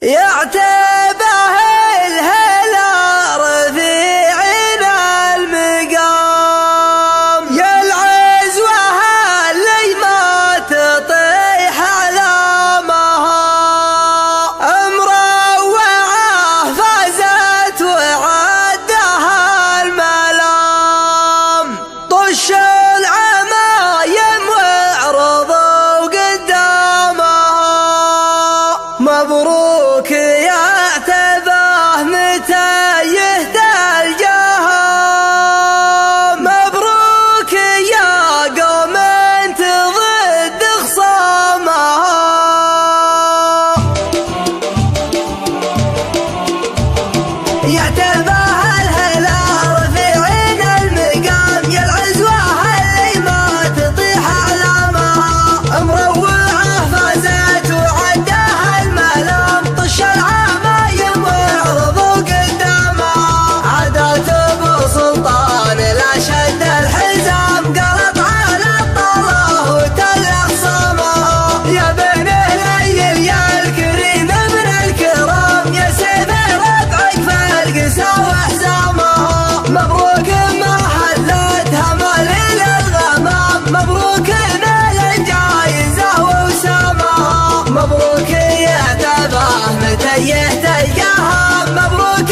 يعتبه الهلال رفيعنا المقام، يا العزوة اللي ما تطيح علامها، مروعة فازت وعدها الملام، طش العمايم وعرضوا قدامها، مبروك يعتبه متى يهتلجها، مبروك يا قوم انت ضد خصامها. يعتبه الهلال رفيعنا المقام، يا العزوة اللي ما تطيح علامها، مروعة فازت وعدها الملام، طش العمايم وعرضوا قدامها، عادت ابو سلطان الاشد الحزام، قلط على الطلاه وتل خصامها، يا بن الليل يا الكريم من الكرام، يا سيف ربعك فالقسا وحزامها، مبروك ما حلتها مالي الغمام، مبروك نال الجايزة وسامها، مبروك يعتبه متى يهتلجها، مبروك